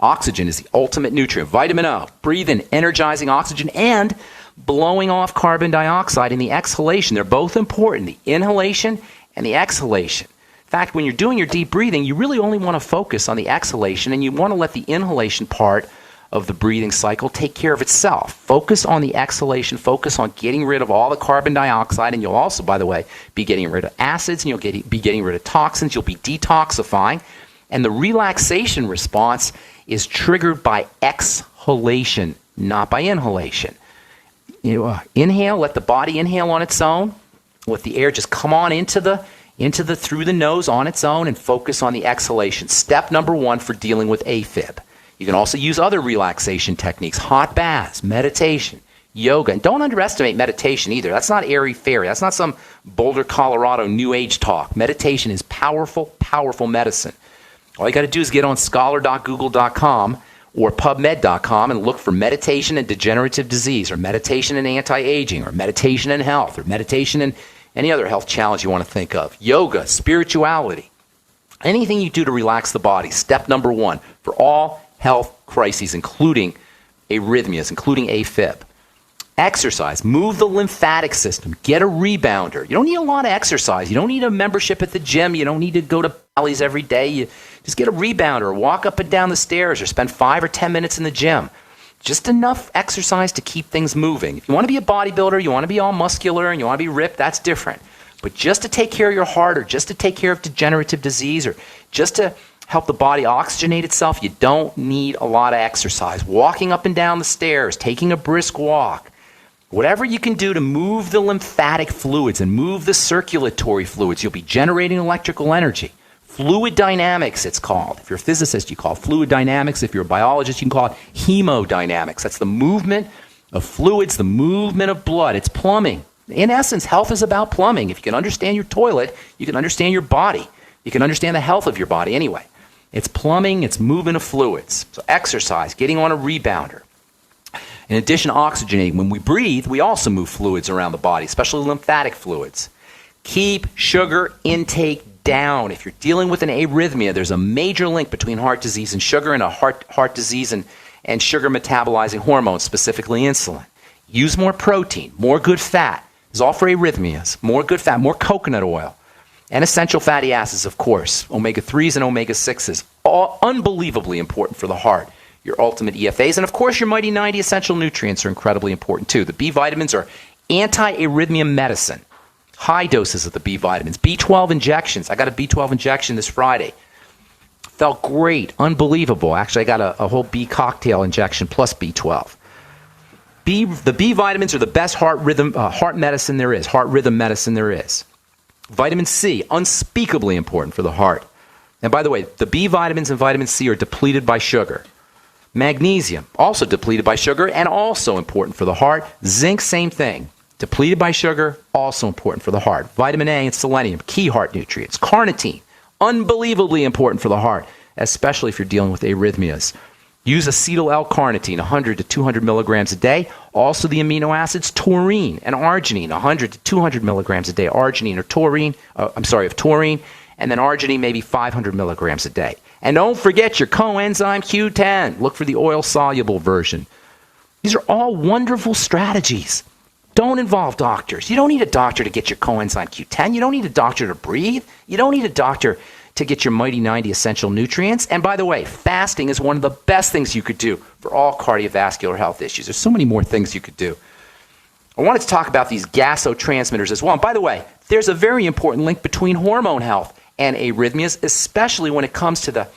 Oxygen is the ultimate nutrient. Vitamin O, breathe in energizing oxygen and blowing off carbon dioxide in the exhalation. They're both important, the inhalation and the exhalation. In fact, when you're doing your deep breathing, you really only want to focus on the exhalation, and you want to let the inhalation part of the breathing cycle take care of itself. Focus on the exhalation. Focus on getting rid of all the carbon dioxide, and you'll also, by the way, be getting rid of acids, and you'll be getting rid of toxins. You'll be detoxifying, and the relaxation response is triggered by exhalation, not by inhalation. Inhale, let the body inhale on its own. Let the air just come on into the through the nose on its own, and focus on the exhalation. Step number 1 for dealing with AFib. You can also use other relaxation techniques, hot baths, meditation, yoga. And don't underestimate meditation either. That's not airy-fairy. That's not some Boulder, Colorado New Age talk. Meditation is powerful, powerful medicine. All you got to do is get on scholar.google.com or PubMed.com and look for meditation and degenerative disease, or meditation and anti-aging, or meditation and health, or meditation and any other health challenge you want to think of. Yoga, spirituality, anything you do to relax the body. Step number 1 for all health crises, including arrhythmias, including AFib. Exercise. Move the lymphatic system. Get a rebounder. You don't need a lot of exercise. You don't need a membership at the gym. You don't need to go to Bally's every day. You just get a rebounder, or walk up and down the stairs, or spend 5 or 10 minutes in the gym. Just enough exercise to keep things moving. If you want to be a bodybuilder, you want to be all muscular, and you want to be ripped, that's different. But just to take care of your heart, or just to take care of degenerative disease, or just to help the body oxygenate itself, you don't need a lot of exercise. Walking up and down the stairs, taking a brisk walk, whatever you can do to move the lymphatic fluids and move the circulatory fluids, you'll be generating electrical energy. Fluid dynamics, it's called. If you're a physicist, you call it fluid dynamics. If you're a biologist, you can call it hemodynamics. That's the movement of fluids, the movement of blood. It's plumbing. In essence, health is about plumbing. If you can understand your toilet, you can understand your body. You can understand the health of your body anyway. It's plumbing, it's movement of fluids. So exercise, getting on a rebounder. In addition to oxygenating, when we breathe, we also move fluids around the body, especially lymphatic fluids. Keep sugar intake down. If you're dealing with an arrhythmia, there's a major link between heart disease and sugar, and a heart disease and sugar metabolizing hormones, specifically insulin. Use more protein, more good fat. This is all for arrhythmias. More good fat, more coconut oil, and essential fatty acids, of course. Omega-3s and omega-6s, all unbelievably important for the heart. Your ultimate EFAs, and of course your Mighty 90 essential nutrients are incredibly important too. The B vitamins are anti-arrhythmia medicine. High doses of the B vitamins. B12 injections. I got a B12 injection this Friday. Felt great. Unbelievable. Actually, I got a whole B cocktail injection plus B12. The B vitamins are the best heart medicine there is. Heart rhythm medicine there is. Vitamin C, unspeakably important for the heart. And by the way, the B vitamins and vitamin C are depleted by sugar. Magnesium, also depleted by sugar and also important for the heart. Zinc, same thing. Depleted by sugar, also important for the heart. Vitamin A and selenium, key heart nutrients. Carnitine, unbelievably important for the heart, especially if you're dealing with arrhythmias. Use acetyl L-carnitine, 100 to 200 milligrams a day. Also the amino acids taurine and arginine, 100 to 200 milligrams a day. Arginine or taurine, of taurine, and then arginine maybe 500 milligrams a day. And don't forget your coenzyme Q10. Look for the oil-soluble version. These are all wonderful strategies. Don't involve doctors. You don't need a doctor to get your coenzyme Q10. You don't need a doctor to breathe. You don't need a doctor to get your Mighty 90 essential nutrients. And by the way, fasting is one of the best things you could do for all cardiovascular health issues. There's so many more things you could do. I wanted to talk about these gasotransmitters as well. And by the way, there's a very important link between hormone health and arrhythmias, especially when it comes to the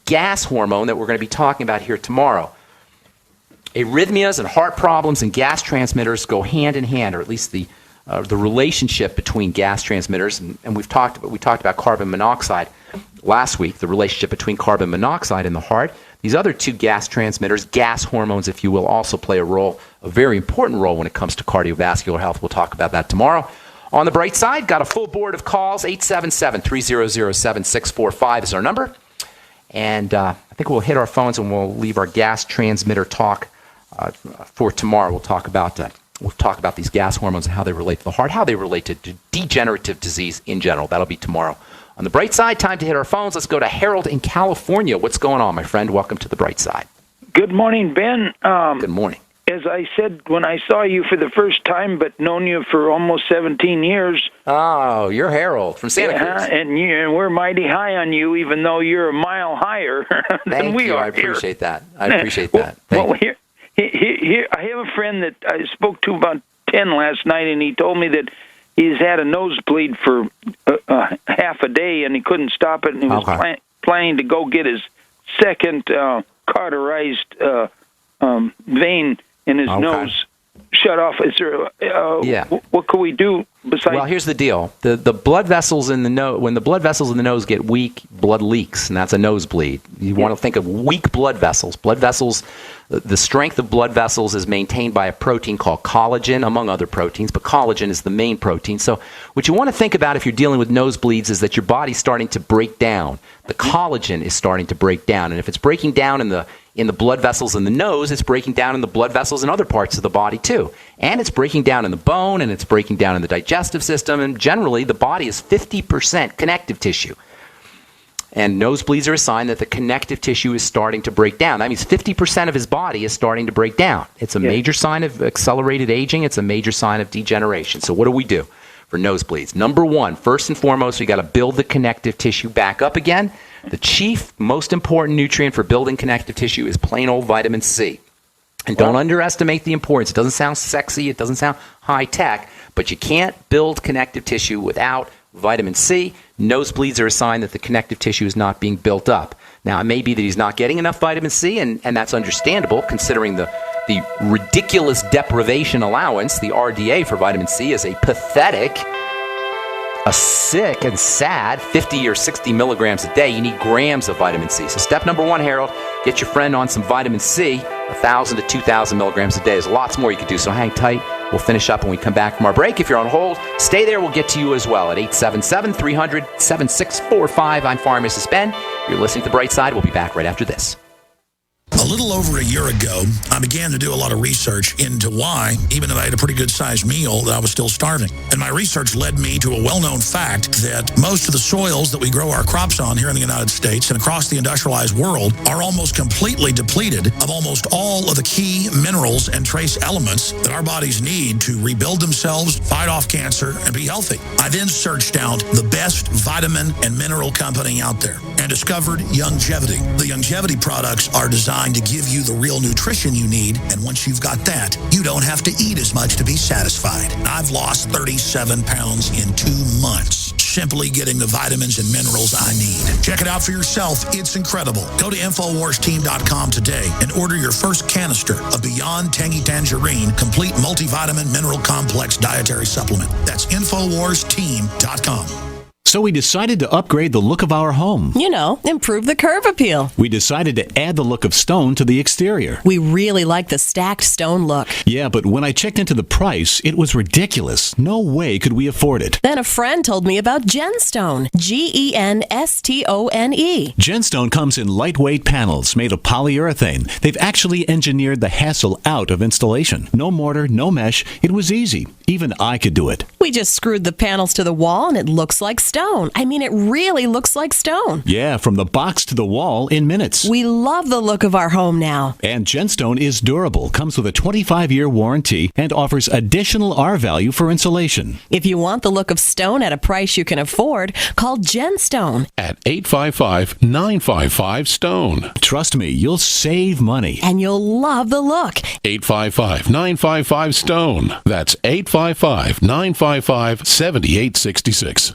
gas hormone that we're going to be talking about here tomorrow. Arrhythmias and heart problems and gas transmitters go hand in hand, or at least the relationship between gas transmitters, and we talked about carbon monoxide last week, the relationship between carbon monoxide and the heart. These other two gas transmitters, gas hormones, if you will, also play a very important role when it comes to cardiovascular health. We'll talk about that tomorrow. On the bright side, got a full board of calls. 877-300-7645 is our number. And I think we'll hit our phones and we'll leave our gas transmitter talk for tomorrow. We'll talk about these gas hormones and how they relate to the heart, how they relate to degenerative disease in general. That'll be tomorrow On the bright side, time to hit our phones. Let's go to Harold in California. What's going on, my friend? Welcome to the bright side. Good morning, Ben. Good morning. As I said when I saw you for the first time, but known you for almost 17 years. Oh, you're Harold from Santa Cruz. And we're mighty high on you, even though you're a mile higher than we are. I appreciate that. I appreciate that. Here, I have a friend that I spoke to about 10 last night, and he told me that he's had a nosebleed for half a day, and he couldn't stop it, and he was planning to go get his second cauterized vein in his nose shut off. Is there? What can we do besides? Well, here's the deal: the blood vessels in the nose. When the blood vessels in the nose get weak, blood leaks, and that's a nosebleed. You want to think of weak blood vessels. Blood vessels. The strength of blood vessels is maintained by a protein called collagen, among other proteins, but collagen is the main protein. So what you want to think about if you're dealing with nosebleeds is that your body's starting to break down. The collagen is starting to break down, and if it's breaking down in the blood vessels in the nose, it's breaking down in the blood vessels in other parts of the body too. And it's breaking down in the bone, and it's breaking down in the digestive system, and generally the body is 50% connective tissue. And nosebleeds are a sign that the connective tissue is starting to break down. That means 50% of his body is starting to break down. It's a major sign of accelerated aging. It's a major sign of degeneration. So what do we do for nosebleeds? Number one, first and foremost, we got to build the connective tissue back up again. The chief, most important nutrient for building connective tissue is plain old vitamin C. And don't underestimate the importance. It doesn't sound sexy. It doesn't sound high-tech. But you can't build connective tissue without vitamin C. Nosebleeds are a sign that the connective tissue is not being built up. Now, it may be that he's not getting enough vitamin C, and that's understandable considering the ridiculous deprivation allowance. The RDA for vitamin C is a pathetic, a sick and sad 50 or 60 milligrams a day. You need grams of vitamin C. So step number one, Harold, get your friend on some vitamin C, 1,000 to 2,000 milligrams a day. There's lots more you can do, so hang tight. We'll finish up when we come back from our break. If you're on hold, stay there. We'll get to you as well at 877-300-7645. I'm Pharmacist Ben. You're listening to The Bright Side. We'll be back right after this. A little over a year ago, I began to do a lot of research into why, even though I had a pretty good-sized meal, that I was still starving. And my research led me to a well-known fact that most of the soils that we grow our crops on here in the United States and across the industrialized world are almost completely depleted of almost all of the key minerals and trace elements that our bodies need to rebuild themselves, fight off cancer, and be healthy. I then searched out the best vitamin and mineral company out there and discovered Youngevity. The Youngevity products are designed to give you the real nutrition you need, and once you've got that, you don't have to eat as much to be satisfied. I've lost 37 pounds in 2 months, simply getting the vitamins and minerals I need. Check it out for yourself. It's incredible. Go to InfoWarsTeam.com today and order your first canister of Beyond Tangy Tangerine Complete Multivitamin Mineral Complex Dietary Supplement. That's InfoWarsTeam.com. So we decided to upgrade the look of our home. You know, improve the curb appeal. We decided to add the look of stone to the exterior. We really like the stacked stone look. Yeah, but when I checked into the price, it was ridiculous. No way could we afford it. Then a friend told me about Genstone. Genstone. Genstone comes in lightweight panels made of polyurethane. They've actually engineered the hassle out of installation. No mortar, no mesh. It was easy. Even I could do it. We just screwed the panels to the wall and it looks like stone. I mean, it really looks like stone. Yeah, from the box to the wall in minutes. We love the look of our home now. And Genstone is durable, comes with a 25-year warranty, and offers additional R value for insulation. If you want the look of stone at a price you can afford, call Genstone at 855-955-STONE. Trust me, you'll save money. And you'll love the look. 855-955-STONE. That's 855-955-7866.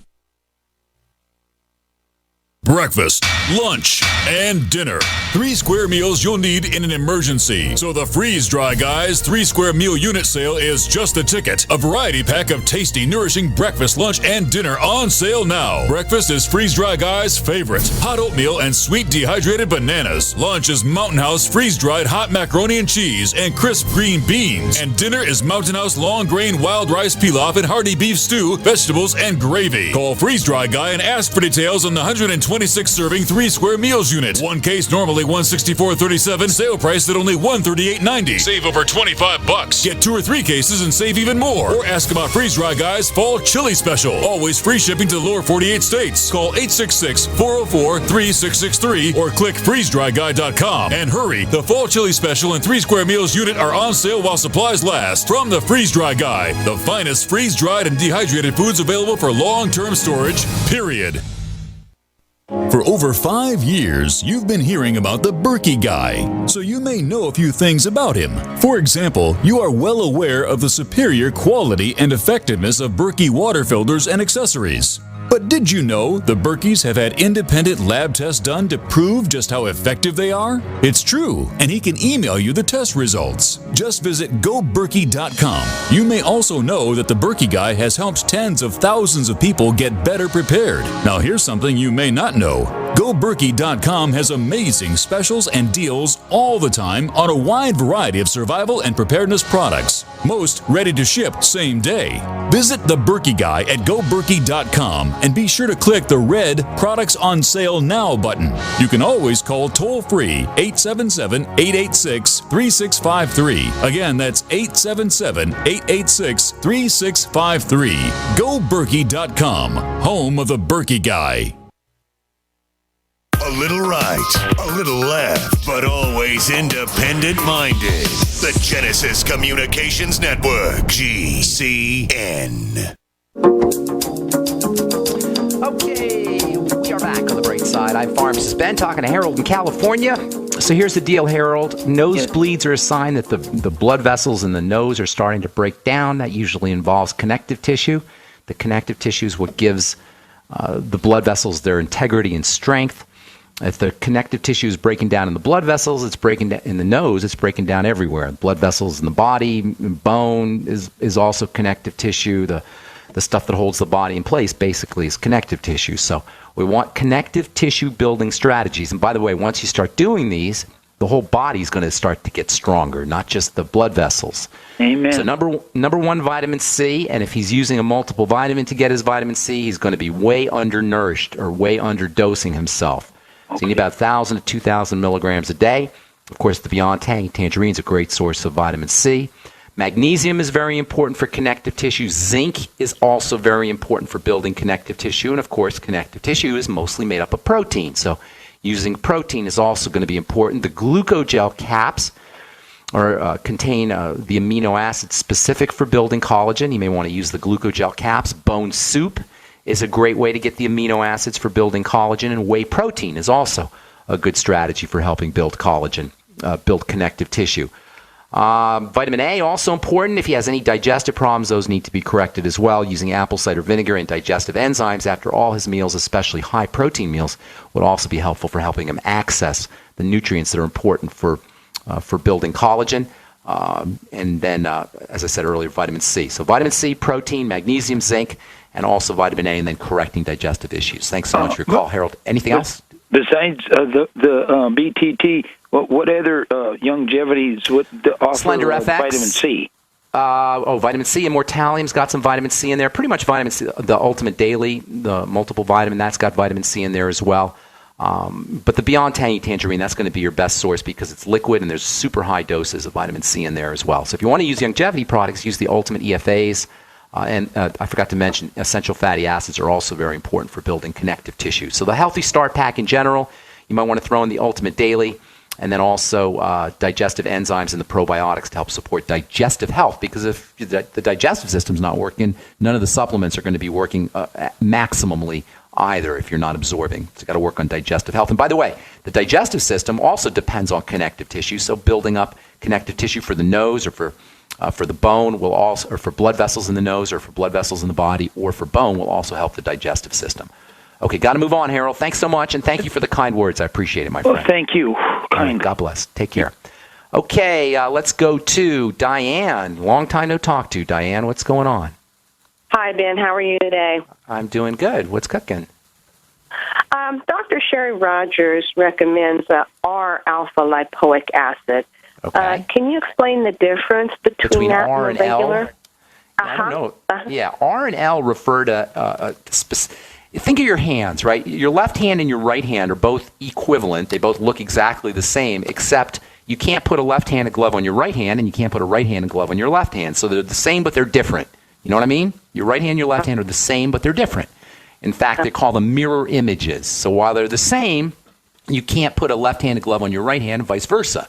Breakfast, lunch, and dinner. 3 square meals you'll need in an emergency. So the Freeze Dry Guys 3 square meal unit sale is just the ticket. A variety pack of tasty, nourishing breakfast, lunch, and dinner on sale now. Breakfast is Freeze Dry Guys' favorite. Hot oatmeal and sweet dehydrated bananas. Lunch is Mountain House freeze-dried hot macaroni and cheese and crisp green beans. And dinner is Mountain House long grain wild rice pilaf and hearty beef stew, vegetables, and gravy. Call Freeze Dry Guy and ask for details on the 120 26-serving 3-square meals unit. One case normally $164.37, sale price at only $138.90. Save over $25. Get 2 or 3 cases and save even more. Or ask about Freeze Dry Guy's Fall Chili Special. Always free shipping to the lower 48 states. Call 866-404-3663 or click freezedryguy.com. And hurry, the Fall Chili Special and 3-square meals unit are on sale while supplies last. From the Freeze Dry Guy, the finest freeze-dried and dehydrated foods available for long-term storage, period. For over 5 years, you've been hearing about the Berkey Guy, so you may know a few things about him. For example, you are well aware of the superior quality and effectiveness of Berkey water filters and accessories. But did you know the Berkeys have had independent lab tests done to prove just how effective they are? It's true, and he can email you the test results. Just visit goberkey.com. You may also know that the Berkey Guy has helped tens of thousands of people get better prepared. Now here's something you may not know. GoBerkey.com has amazing specials and deals all the time on a wide variety of survival and preparedness products. Most ready to ship same day. Visit the Berkey Guy at GoBerkey.com and be sure to click the red Products on Sale Now button. You can always call toll-free 877-886-3653. Again, that's 877-886-3653. GoBerkey.com, home of the Berkey Guy. A little right, a little left, but always independent-minded. The Genesis Communications Network, GCN. Okay, we are back on the bright side. I'm pharmacist Ben talking to Harold in California. So here's the deal, Harold. Nosebleeds are a sign that the blood vessels in the nose are starting to break down. That usually involves connective tissue. The connective tissue is what gives the blood vessels their integrity and strength. If the connective tissue is breaking down in the blood vessels, it's breaking down in the nose, it's breaking down everywhere. Blood vessels in the body, bone is also connective tissue. The stuff that holds the body in place basically is connective tissue. So we want connective tissue building strategies. And by the way, once you start doing these, the whole body is going to start to get stronger, not just the blood vessels. Amen. So number 1, vitamin C, and if he's using a multiple vitamin to get his vitamin C, he's going to be way undernourished or way underdosing himself. So you need about 1,000 to 2,000 milligrams a day. Of course, the Beyond Tangerine is a great source of vitamin C. Magnesium is very important for connective tissue. Zinc is also very important for building connective tissue. And, of course, connective tissue is mostly made up of protein. So using protein is also going to be important. The glucogel caps contain the amino acids specific for building collagen. You may want to use the glucogel caps. Bone soup is a great way to get the amino acids for building collagen, and whey protein is also a good strategy for helping build collagen, build connective tissue. Vitamin A, also important. If he has any digestive problems, those need to be corrected as well. Using apple cider vinegar and digestive enzymes after all his meals, especially high-protein meals, would also be helpful for helping him access the nutrients that are important for building collagen. And then, as I said earlier, vitamin C. So vitamin C, protein, magnesium, zinc, and also vitamin A, and then correcting digestive issues. Thanks so much for your call, Harold. Anything else? Besides the BTT, what other longevities would offer Slender FX? vitamin C? Vitamin C. Immortalium's got some vitamin C in there. Pretty much vitamin C. The Ultimate Daily, the multiple vitamin, that's got vitamin C in there as well. But the Beyond Tangerine, that's going to be your best source because it's liquid and there's super high doses of vitamin C in there as well. So if you want to use longevity products, use the Ultimate EFAs. And I forgot to mention, essential fatty acids are also very important for building connective tissue. So the Healthy Start Pack in general, you might want to throw in the Ultimate Daily, and then also digestive enzymes and the probiotics to help support digestive health. Because if the digestive system's not working, none of the supplements are going to be working maximally either if you're not absorbing. So you've got to work on digestive health. And by the way, the digestive system also depends on connective tissue. So building up connective tissue for the nose or for the bone will also, or for blood vessels in the nose, or for blood vessels in the body, or for bone will also help the digestive system. Okay, got to move on, Harold. Thanks so much, and thank you for the kind words. I appreciate it, my friend. Oh, thank you. Kind. God bless. Take care. Okay, let's go to Diane. Long time no talk to. Diane, what's going on? Hi, Ben. How are you today? I'm doing good. What's cooking? Dr. Sherry Rogers recommends R-alpha lipoic acid. Okay. Can you explain the difference between that R and and regular? L? I don't know. Yeah, R and L refer to think of your hands, right? Your left hand and your right hand are both equivalent. They both look exactly the same, except you can't put a left-handed glove on your right hand, and you can't put a right-handed glove on your left hand. So they're the same, but they're different. You know what I mean? Your right hand and your left hand are the same, but they're different. In fact, they call them mirror images. So while they're the same, you can't put a left-handed glove on your right hand and vice versa,